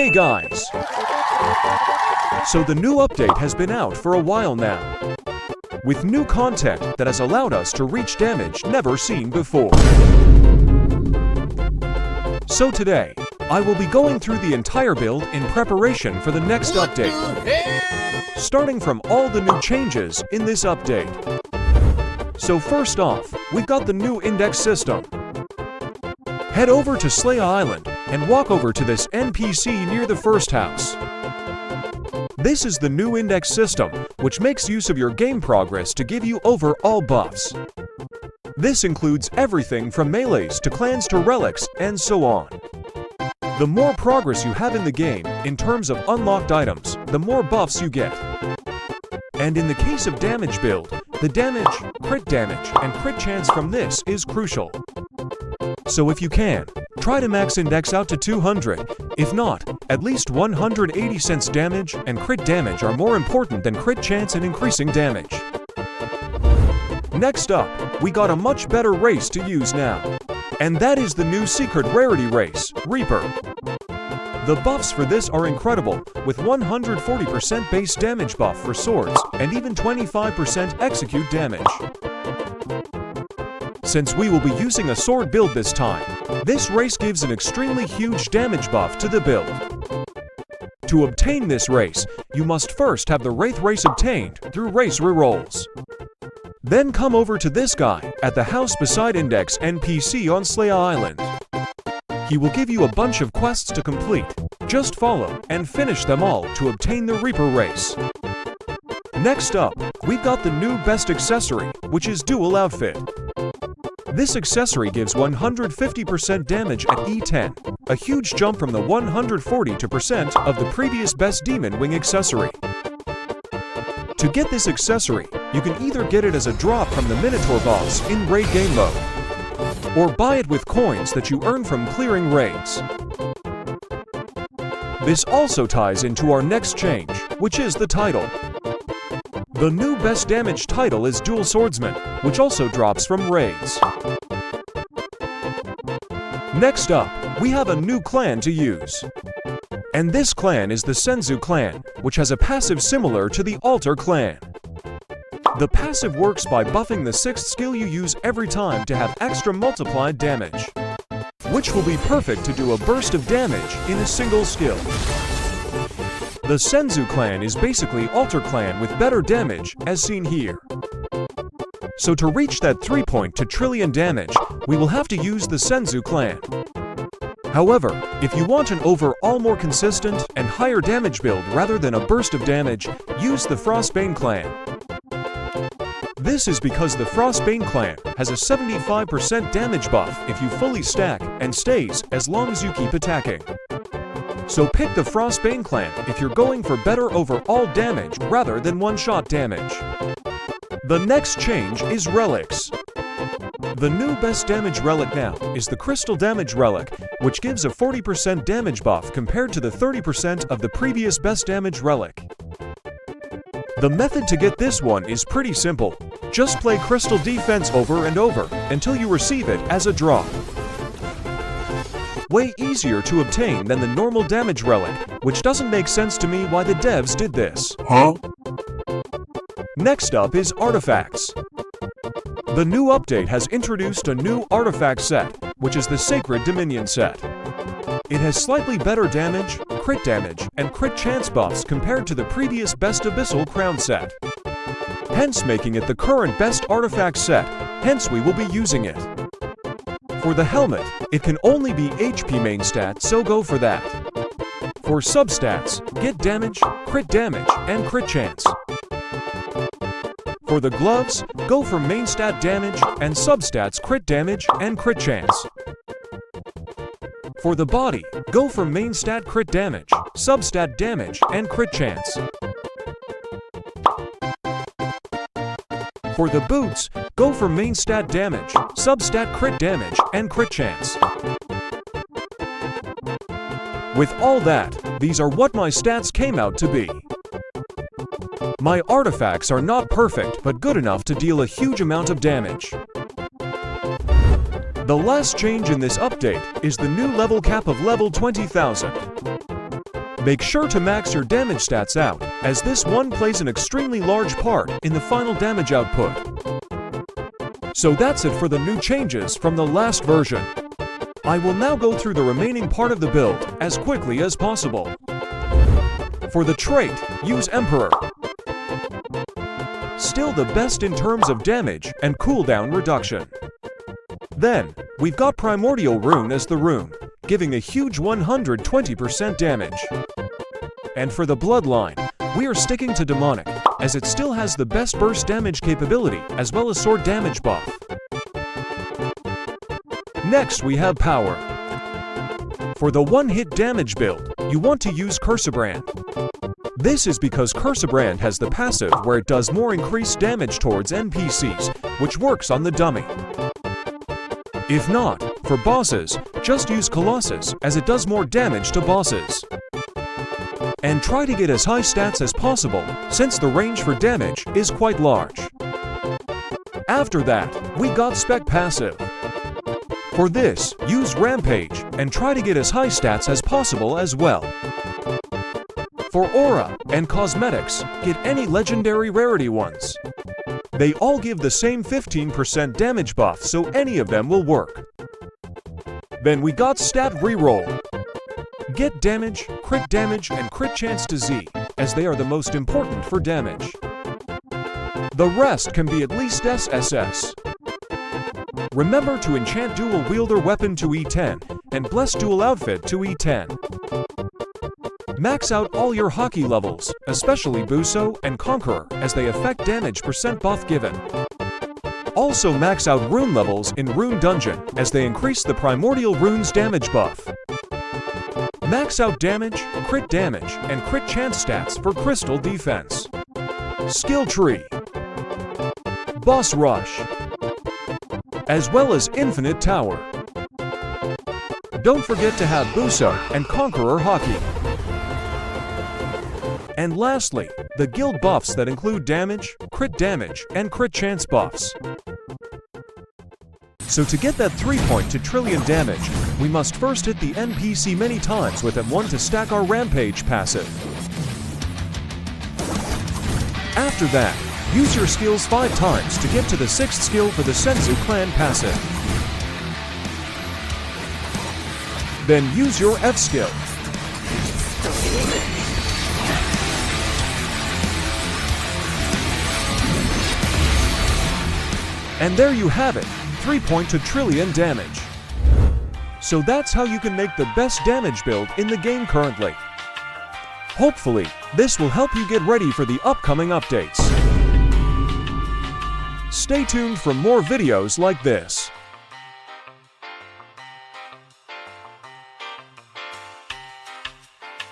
Hey guys! So the new update has been out for a while now, with new content that has allowed us to reach damage never seen before. So today, I will be going through the entire build in preparation for the next update, starting from all the new changes in this update. So first off, we've got the new index system. Head over to Slaya Island and walk over to this NPC near the first house. This is the new index system, which makes use of your game progress to give you overall buffs. This includes everything from melees to clans to relics and so on. The more progress you have in the game in terms of unlocked items, the more buffs you get. And in the case of damage build, the damage, crit damage, and crit chance from this is crucial. So if you can, try to max index out to 200. If not, at least 180 cents damage and crit damage are more important than crit chance and increasing damage. Next up, we got a much better race to use now. And that is the new secret rarity race, Reaper. The buffs for this are incredible, with 140% base damage buff for swords and even 25% execute damage. Since we will be using a sword build this time, this race gives an extremely huge damage buff to the build. To obtain this race, you must first have the Wraith race obtained through race rerolls. Then come over to this guy at the house beside Index NPC on Slaya Island. He will give you a bunch of quests to complete. Just follow and finish them all to obtain the Reaper race. Next up, we've got the new best accessory, which is Dual Outfit. This accessory gives 150% damage at E10, a huge jump from the 140% of the previous best Demon Wing accessory. To get this accessory, you can either get it as a drop from the Minotaur boss in raid game mode, or buy it with coins that you earn from clearing raids. This also ties into our next change, which is the title. The new best damage title is Dual Swordsman, which also drops from raids. Next up, we have a new clan to use. And this clan is the Senzu clan, which has a passive similar to the Altar clan. The passive works by buffing the 6th skill you use every time to have extra multiplied damage, which will be perfect to do a burst of damage in a single skill. The Senzu clan is basically Altar clan with better damage, as seen here. So to reach that 3 trillion damage, we will have to use the Senzu clan. However, if you want an overall more consistent and higher damage build rather than a burst of damage, use the Frostbane clan. This is because the Frostbane clan has a 75% damage buff if you fully stack and stays as long as you keep attacking. So pick the Frostbane clan if you're going for better overall damage rather than one-shot damage. The next change is relics. The new best damage relic now is the Crystal Damage Relic, which gives a 40% damage buff compared to the 30% of the previous best damage relic. The method to get this one is pretty simple. Just play Crystal Defense over and over until you receive it as a drop. Way easier to obtain than the normal damage relic, which doesn't make sense to me why the devs did this. Huh? Next up is artifacts. The new update has introduced a new artifact set, which is the Sacred Dominion set. It has slightly better damage, crit damage, and crit chance buffs compared to the previous best Abyssal Crown set, hence making it the current best artifact set, hence we will be using it. For the helmet, it can only be HP main stat, so go for that. For substats, get damage, crit damage, and crit chance. For the gloves, go for main stat damage and substats crit damage and crit chance. For the body, go for main stat crit damage, substat damage, and crit chance. For the boots, go for main stat damage, substat crit damage, and crit chance. With all that, these are what my stats came out to be. My artifacts are not perfect, but good enough to deal a huge amount of damage. The last change in this update is the new level cap of level 20,000. Make sure to max your damage stats out, as this one plays an extremely large part in the final damage output. So that's it for the new changes from the last version. I will now go through the remaining part of the build as quickly as possible. For the trait, use Emperor. Still the best in terms of damage and cooldown reduction. Then, we've got Primordial Rune as the rune, giving a huge 120% damage. And for the bloodline, we are sticking to Demonic, as it still has the best burst damage capability as well as sword damage buff. Next we have Power. For the one-hit damage build, you want to use Cursebrand. This is because Cursebrand has the passive where it does more increased damage towards NPCs, which works on the dummy. If not, for bosses, just use Colossus as it does more damage to bosses. And try to get as high stats as possible, since the range for damage is quite large. After that, we got Spec passive. For this, use Rampage and try to get as high stats as possible as well. For Aura and Cosmetics, get any legendary rarity ones. They all give the same 15% damage buff, so any of them will work. Then we got Stat Reroll. Get damage, and crit chance to Z, as they are the most important for damage. The rest can be at least SSS. Remember to enchant Dual Wielder Weapon to E10 and Bless Dual Outfit to E10. Max out all your hockey levels, especially Buso and Conqueror, as they affect damage % buff given. Also max out rune levels in Rune Dungeon, as they increase the Primordial Rune's damage buff. Max out damage, and crit chance stats for Crystal Defense. Skill Tree. Boss Rush. As well as Infinite Tower. Don't forget to have Buso and Conqueror Hockey. And lastly, the guild buffs that include damage, and crit chance buffs. So to get that 3-point to trillion damage, we must first hit the NPC many times with M1 to stack our Rampage passive. After that, use your skills 5 times to get to the 6th skill for the Senzu Clan passive. Then use your F skill. And there you have it, 3-point to trillion damage. So that's how you can make the best damage build in the game currently. Hopefully, this will help you get ready for the upcoming updates. Stay tuned for more videos like this.